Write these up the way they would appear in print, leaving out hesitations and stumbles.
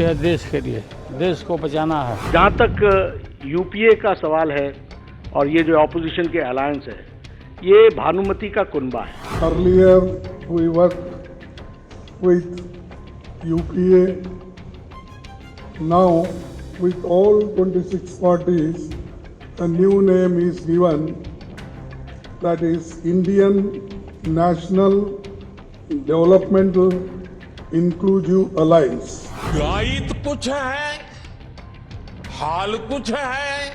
है देश के लिए, देश को बचाना है। जहाँ तक यूपीए का सवाल है और ये जो ऑपोजिशन के अलायंस है, ये भानुमति का कुनबा है। Earlier we worked with UPA. Now with all 26 parties, a new name is given, that is Indian National Developmental Inclusive Alliance. Guide कुछ है, हाल कुछ है,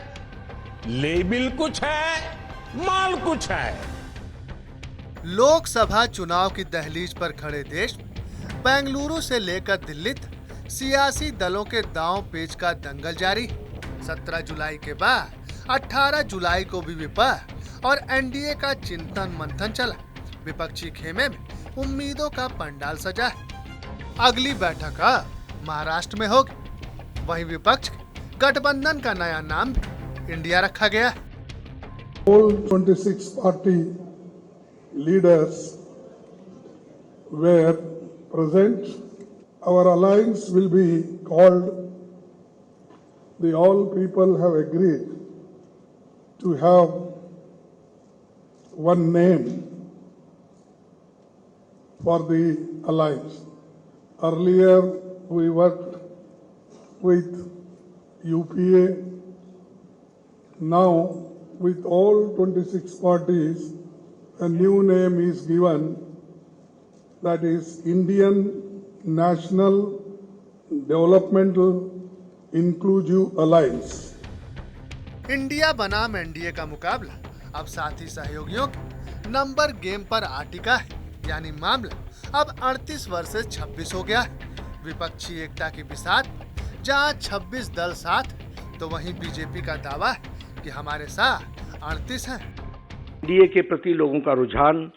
लेबल कुछ है, माल कुछ है। लोकसभा चुनाव की दहलीज पर खड़े देश में बेंगलुरु से लेकर दिल्ली तक सियासी दलों के दांव पेच का दंगल जारी। 17 जुलाई के बाद 18 जुलाई को भी विपक्ष और एनडीए का चिंतन मंथन चला। विपक्षी खेमे में उम्मीदों का पंडाल सजा है। अगली बैठक महाराष्ट्र में होगी। वहीं विपक्ष के गठबंधन का नया नाम इंडिया रखा गया है। All 26 party leaders were present. Our alliance will be called, the all people have agreed to have one name for the alliance. Earlier we worked with UPA. Now with all 26 parties, a new name is given, that is Indian National Developmental Inclusive Alliance. India बनाम NDA का मुकाबला अब साथी सहयोगियों के number game पर आ टिका है। यानी मामला अब 38 वर्सेस 26 हो गया है। विपक्षी एकता की बिसात जहां 26 दल साथ, तो वहीं बीजेपी का दावा है कि हमारे साथ 38 हैं। एनडीए के प्रति लोगों का रुझान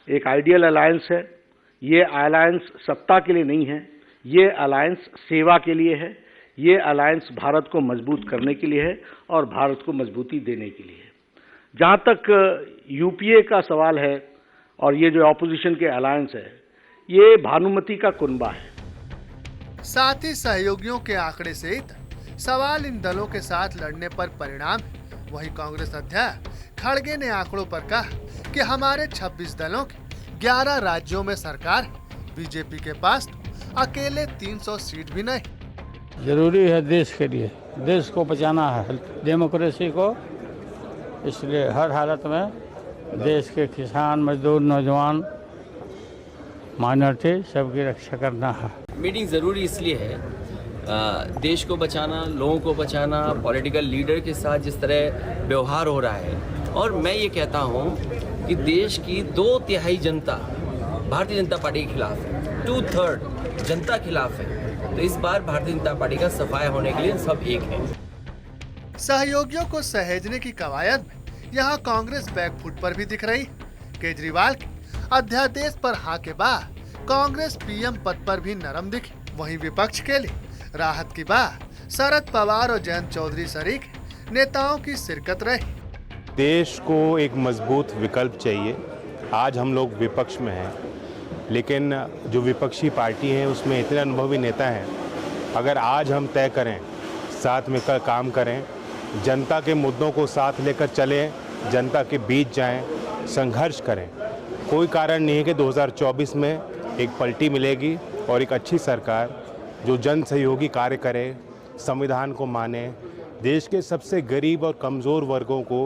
एक आइडियल अलायंस है। ये अलायंस सत्ता के लिए नहीं है, ये अलायंस सेवा के लिए है। ये अलायंस भारत को मजबूत करने के लिए है और भारत को मजबूती देने के लिए है। जहाँ तक यूपीए का सवाल है और ये जो ऑपोजिशन के अलायंस है, ये भानुमति का कुनबा है। साथी सहयोगियों के आंकड़े से ही सवाल इन दलों के साथ लड़ने पर परिणाम है। वहीं कांग्रेस अध्यक्ष खड़गे ने आंकड़ों पर कहा कि हमारे 26 दलों के 11 राज्यों में सरकार है। बीजेपी के पास तो अकेले 300 सीट भी नहीं। जरूरी है देश के लिए, देश को बचाना है, डेमोक्रेसी को। इसलिए हर हालत में देश के किसान, मजदूर, नौजवान, माइनॉरिटी सबकी रक्षा करना है। मीटिंग ज़रूरी इसलिए है, देश को बचाना, लोगों को बचाना, पॉलिटिकल लीडर के साथ जिस तरह व्यवहार हो रहा है। और मैं ये कहता हूँ कि देश की 2/3 जनता भारतीय जनता पार्टी के खिलाफ है, 2/3 जनता खिलाफ है। तो इस बार भारतीय जनता पार्टी का सफाया होने के लिए सब एक है। सहयोगियों को सहेजने की कवायद में यहाँ कांग्रेस बैकफुट पर भी दिख रही। केजरीवाल के अध्यादेश पर हाँ के बाद कांग्रेस पीएम पद पर भी नरम दिखी। वहीं विपक्ष के लिए राहत की बात शरद पवार और जयंत चौधरी सरीख नेताओं की शिरकत रही। देश को एक मजबूत विकल्प चाहिए। आज हम लोग विपक्ष में हैं, लेकिन जो विपक्षी पार्टी है उसमें इतने अनुभवी नेता हैं। अगर आज हम तय करें, साथ मिलकर काम करें, जनता के मुद्दों को साथ लेकर चलें, जनता के बीच जाएं, संघर्ष करें, कोई कारण नहीं है कि 2024 में एक पलटी मिलेगी और एक अच्छी सरकार जो जन सहयोगी कार्य करे, संविधान को माने, देश के सबसे गरीब और कमज़ोर वर्गों को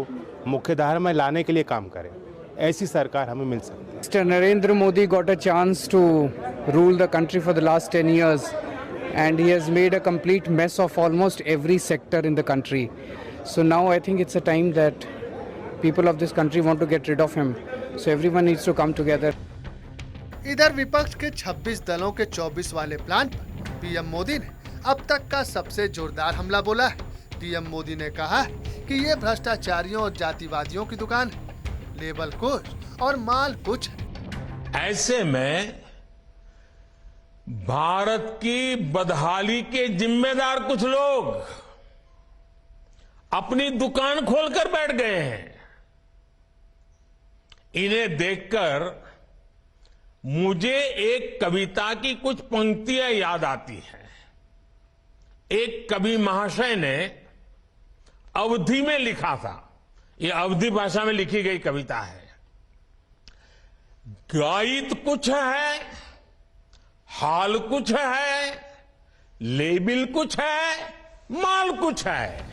मुख्यधारा में लाने के लिए काम करे, ऐसी सरकार हमें मिल सकती है। Mr. Narendra Modi got a chance to rule the country for the last 10 years and he has made a complete mess of almost every sector in the country. So now I think it's a time that people of this country want to get rid of him. So everyone needs to come together. इधर विपक्ष के 26 दलों के 24 वाले plan पर PM Modi ने अब तक का सबसे जोरदार हमला बोला है। पीएम मोदी ने कहा कि ये भ्रष्टाचारियों और जातिवादियों की दुकान है, लेबल कुछ और माल कुछ है। ऐसे में भारत की बदहाली के जिम्मेदार कुछ लोग अपनी दुकान खोलकर बैठ गए हैं। इन्हें देखकर मुझे एक कविता की कुछ पंक्तियां याद आती हैं। एक कवि महाशय ने अवधी में लिखा था, ये अवधी भाषा में लिखी गई कविता है। गायित कुछ है, हाल कुछ है, लेबिल कुछ है, माल कुछ है।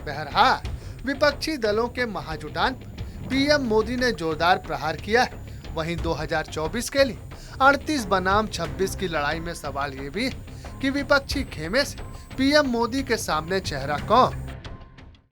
बहरहाल विपक्षी दलों के महाजुटान पर पीएम मोदी ने जोरदार प्रहार किया है। वहीं 2024 के लिए 38 बनाम 26 की लड़ाई में सवाल ये भी है कि विपक्षी खेमे से पीएम मोदी के सामने चेहरा कौन